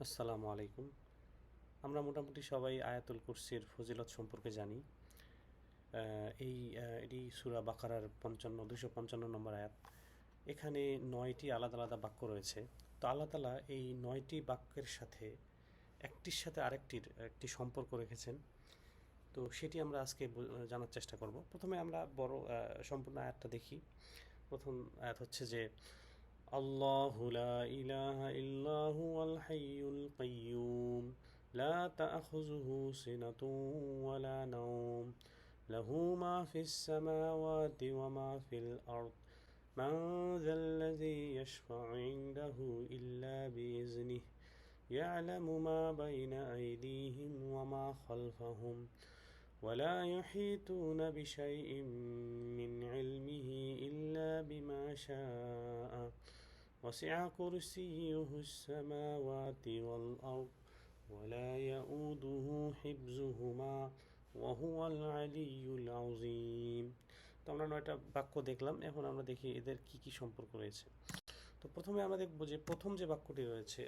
আসসালামু আলাইকুম। আমরা মোটামুটি সবাই আয়াতুল কুরসির ফজিলত সম্পর্কে জানি। এটি সূরা বাকারার 255 নম্বর আয়াত। এখানে 9টি আলাদা আলাদা বাক্য রয়েছে। তো আল্লাহ তাআলা এই 9টি বাক্যের সাথে একটির সাথে আরেকটির একটি সম্পর্ক রেখেছেন। তো সেটি আমরা আজকে জানার চেষ্টা করব। প্রথমে আমরা সম্পূর্ণ আয়াতটা দেখি। প্রথম আয়াত হচ্ছে যে আল্লাহু লা ইলাহা ইল্লা হুয়াল হাইয়ুল কাইয়্যুম লা তা'খুযুহু সিনাতুন ওয়ালা নাওম লাহু মা ফিস সামাওয়াতি ওয়া মা ফিল আরদ মান যাল্লাযী ইয়াশফা'ু ইনদাহু ইল্লা বিইজনিহি ইয়া'লামু মা বাইনা আইদিহিম ওয়া মা খালফাহুম ولا يحيطون بشيء من علمه إلا بما شاء وسع كرسيه السماوات والأرض ولا يؤوده حفظهما وهو العلي العظيم। তো আমরা 9টা বাক্য দেখলাম। এখন আমরা দেখি এদের কি কি সম্পর্ক রয়েছে। তো প্রথমে আমরা দেখব যে প্রথম যে বাক্যটি রয়েছে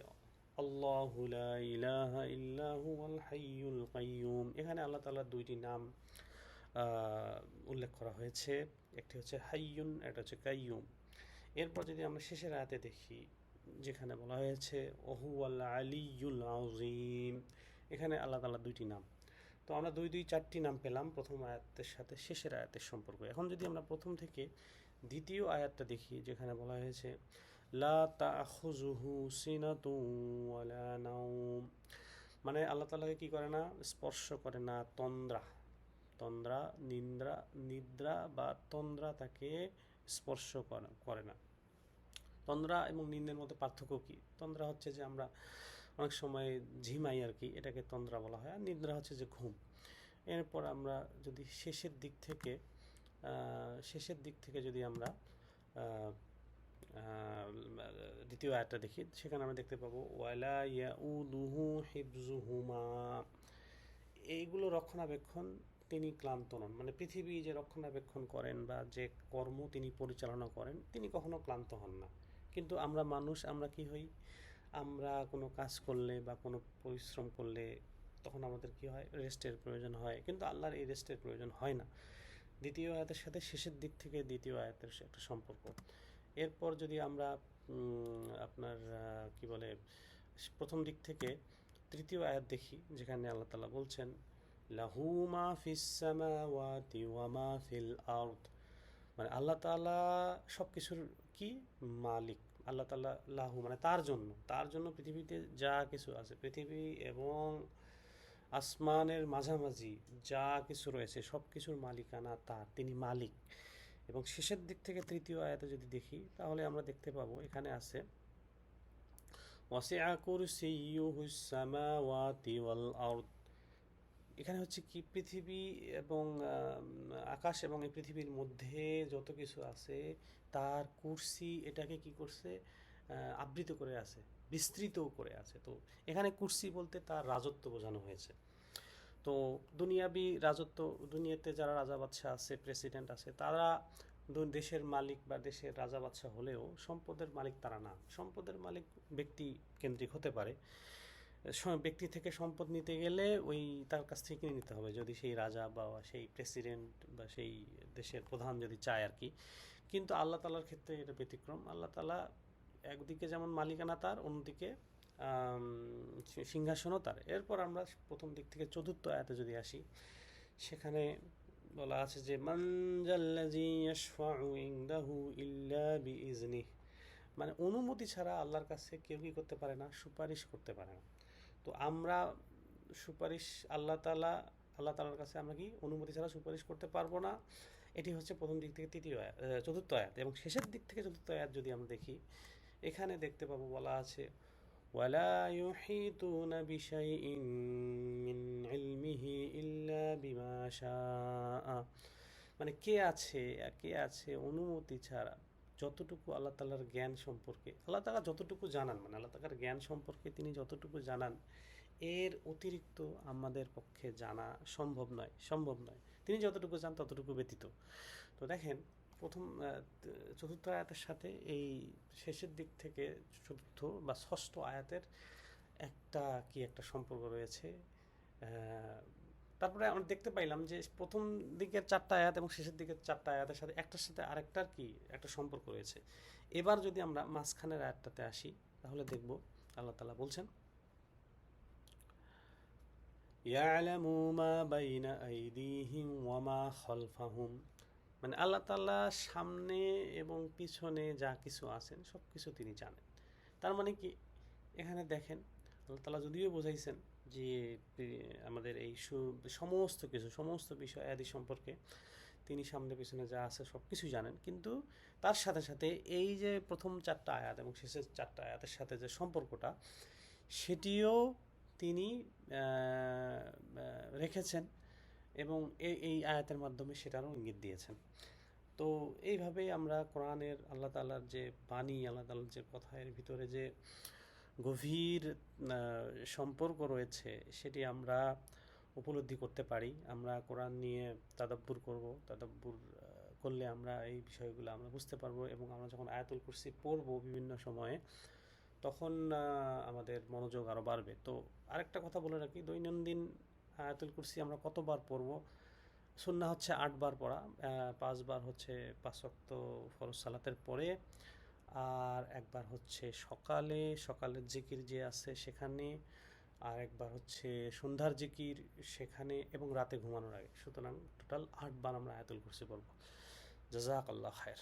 আল্লাহু লা ইলাহা ইল্লা হুয়াল হাইয়ুল কাইয়্যুম। এখানে আল্লাহ তাআলার দুইটি নাম উল্লেখ করা হয়েছে। একটি হচ্ছে হাইয়ুন, একটা হচ্ছে কাইয়্যুম। এরপর যদি আমরা শেষের আয়াতে দেখি, যেখানে বলা হয়েছে ওহুয়াল আলিয়ুল আযীম, এখানে আল্লাহ তাআলার দুইটি নাম। তো আমরা চারটি নাম পেলাম প্রথম আয়াতের সাথে শেষের আয়াতের সম্পর্ক। এখন যদি আমরা প্রথম থেকে দ্বিতীয় আয়াতটা দেখি, যেখানে বলা হয়েছে লা তাখুযুহু সিনাতুন ওয়ালা নাওম, মানে আল্লাহ তাআলাকে কি করে না, স্পর্শ করে না তন্দ্রা। তন্দ্রা নিদ্রা বা তন্দ্রা তাকে স্পর্শ করে না। তন্দ্রা এবং নিন্দের মধ্যে পার্থক্য কি? তন্দ্রা হচ্ছে যে আমরা অনেক সময় ঝিমাই আর কি, এটাকে তন্দ্রা বলা হয়। আর নিদ্রা হচ্ছে যে ঘুম। এরপর আমরা যদি শেষের দিক থেকে যদি আমরা দ্বিতীয় আয়াতটা দেখি, সেখানে আমরা দেখতে পাবো ওয়ালা ইয়াউদুহু হিফজুহুমা, এইগুলো রক্ষণাবেক্ষণ তিনি ক্লান্ত নন। মানে পৃথিবী যে রক্ষণাবেক্ষণ করেন বা যে কর্ম তিনি পরিচালনা করেন, তিনি কখনো ক্লান্ত হন না। কিন্তু আমরা মানুষ, আমরা কি হই, আমরা কোনো কাজ করলে বা কোনো পরিশ্রম করলে তখন আমাদের কি হয়, রেস্টের প্রয়োজন হয়। কিন্তু আল্লাহর এই রেস্টের প্রয়োজন হয় না। দ্বিতীয় আয়াতের সাথে শেষের দিক থেকে দ্বিতীয় আয়াতের একটা সম্পর্ক। এরপর যদি আমরা আপনার কি বলে প্রথম দিক থেকে তৃতীয় আয়াত দেখি, যেখানে আল্লাহ তাআলা বলছেন লাহু মা ফিস সামাওয়াতি ওয়া মা ফিল আরদ, মানে আল্লাহ তাআলা সব কিছুর কি মালিক। আল্লাহ তাআলা লাহু মানে তার জন্য পৃথিবীতে যা কিছু আছে, পৃথিবী এবং আসমানের মাঝামাঝি যা কিছু রয়েছে সব কিছুর মালিকানা তার, তিনি মালিক। এবং শেষের দিক থেকে তৃতীয় আয়াতে যদি দেখি, তাহলে আমরা দেখতে পাবো এখানে আছে ওয়াসিআ কুরসিয়্যুহুস সামাওয়াতি ওয়াল আরদ। এখানে হচ্ছে কি, পৃথিবী এবং আকাশ এবং এই পৃথিবীর মধ্যে যত কিছু আছে তার কুরসি এটাকে কি করছে, আবৃত করে আছে, বিস্তৃতও করে আছে। তো এখানে কুরসি বলতে তার রাজত্ব বোঝানো হয়েছে। তো দুনিয়াবি রাজত্ব, দুনিয়াতে যারা রাজা বাদশাহ আছে, প্রেসিডেন্ট আছে, তারা দেশের মালিক বা দেশের রাজা বাদশাহ হলেও সম্পদের মালিক তারা না। সম্পদের মালিক ব্যক্তি কেন্দ্রিক হতে পারে। ব্যক্তি থেকে সম্পদ নিতে গেলে ওই তার কাছ থেকে কিনে নিতে হবে, যদি সেই রাজা বা সেই প্রেসিডেন্ট বা সেই দেশের প্রধান যদি চায় আর কি। কিন্তু আল্লাহ তাআলার ক্ষেত্রে এটা ব্যতিক্রম। আল্লাহ তাআলা একদিকে যেমন মালিকানা তার, অন্যদিকে সিংহাসনও তার। এরপর আমরা প্রথম দিক থেকে চতুর্থ আয়াতে যদি আসি, সেখানে বলা আছে যে মান জাল্লাযী ইয়াশফা'ু ইনদাহু ইল্লা বিইজনিহি, মানে অনুমতি ছাড়া আল্লাহর কাছে কেউ কি করতে পারে না, সুপারিশ করতে পারে না। তো আমরা সুপারিশ আল্লাহ তাআলার কাছে আমরা কি অনুমতি ছাড়া সুপারিশ করতে পারবো না। এটি হচ্ছে প্রথম দিক থেকে চতুর্থ আয়াত। এবং শেষের দিক থেকে চতুর্থ আয়াত যদি আমরা দেখি, এখানে দেখতে পাবো বলা আছে ওয়ালা ইউহিতুনা বিশাইইন মিন ইলমিহি ইল্লা বিমা শাআ, মানে কে আছে অনুমতি ছাড়া, যতটুকু আল্লাহ তাআলার জ্ঞান সম্পর্কে আল্লাহ তাআলা যতটুকু জানান, মানে আল্লাহ তাআলার জ্ঞান সম্পর্কে তিনি যতটুকু জানান, এর অতিরিক্ত আমাদের পক্ষে জানা সম্ভব নয়। তিনি যতটুকু জান ততটুকু ব্যতীত। তো দেখেন, চতুর্থ আয়াতের সাথে এই শেষের দিক থেকে চতুর্থ বা ষষ্ঠ আয়াতের একটা সম্পর্ক রয়েছে। তারপরে আমরা দেখতে পাইলাম যে প্রথম দিকের 4টা আয়াত এবং শেষের দিকের 4টা আয়াতের সাথে একটার সাথে আরেকটার একটা সম্পর্ক রয়েছে। এবার যদি আমরা মাঝখানের আয়াতটাতে আসি তাহলে দেখব আল্লাহ তাআলা বলছেন ইয়ালামু মা বাইনা আইদিহিম ওয়া মা খালফাহুম, মানে আল্লাহ তাআলা সামনে এবং পিছনে যা কিছু আছেন সব কিছু তিনি জানেন। তার মানে কি, এখানে দেখেন আল্লাহ তাআলা যদিও বোঝাইছেন যে আমাদের এই সমস্ত বিষয় আদি সম্পর্কে তিনি সামনে পিছনে যা আছে সব কিছুই জানেন, কিন্তু তার সাথে সাথে এই যে প্রথম 4টা আয়াত এবং শেষের 4টা আয়াতের সাথে যে সম্পর্কটা সেটিও তিনি রেখেছেন এবং এই আয়াতের মাধ্যমে সেটারও ইঙ্গিত দিয়েছেন। তো এইভাবেই আমরা কোরআনের আল্লাহ তাআলার যে বাণী, আল্লাহ তাআলার যে কথা, এর ভিতরে যে গভীর সম্পর্ক রয়েছে সেটি আমরা উপলব্ধি করতে পারি। আমরা কোরআন নিয়ে তাদাব্বুর করলে আমরা এই বিষয়গুলো আমরা বুঝতে পারবো এবং আমরা যখন আয়াতুল কুরসি পড়বো বিভিন্ন সময়ে তখন আমাদের মনোযোগ আরও বাড়বে। তো আরেকটা কথা বলে রাখি, দৈনন্দিন আয়াতুল কুরসি আমরা কতবার পড়বো? সুন্নাহ হচ্ছে 8 বার পড়া, 5 বার হচ্ছে 5 ওয়াক্ত ফরজ সালাতের পরে, আর একবার হচ্ছে সকালের জিকির যে আছে সেখানে, আর একবার হচ্ছে সন্ধ্যার জিকির সেখানে, এবং রাতে ঘুমানোর আগে। সুতরাং টোটাল 8 বার আমরা আয়াতুল কুরসি পড়ব। জাযাকাল্লাহ খায়ের।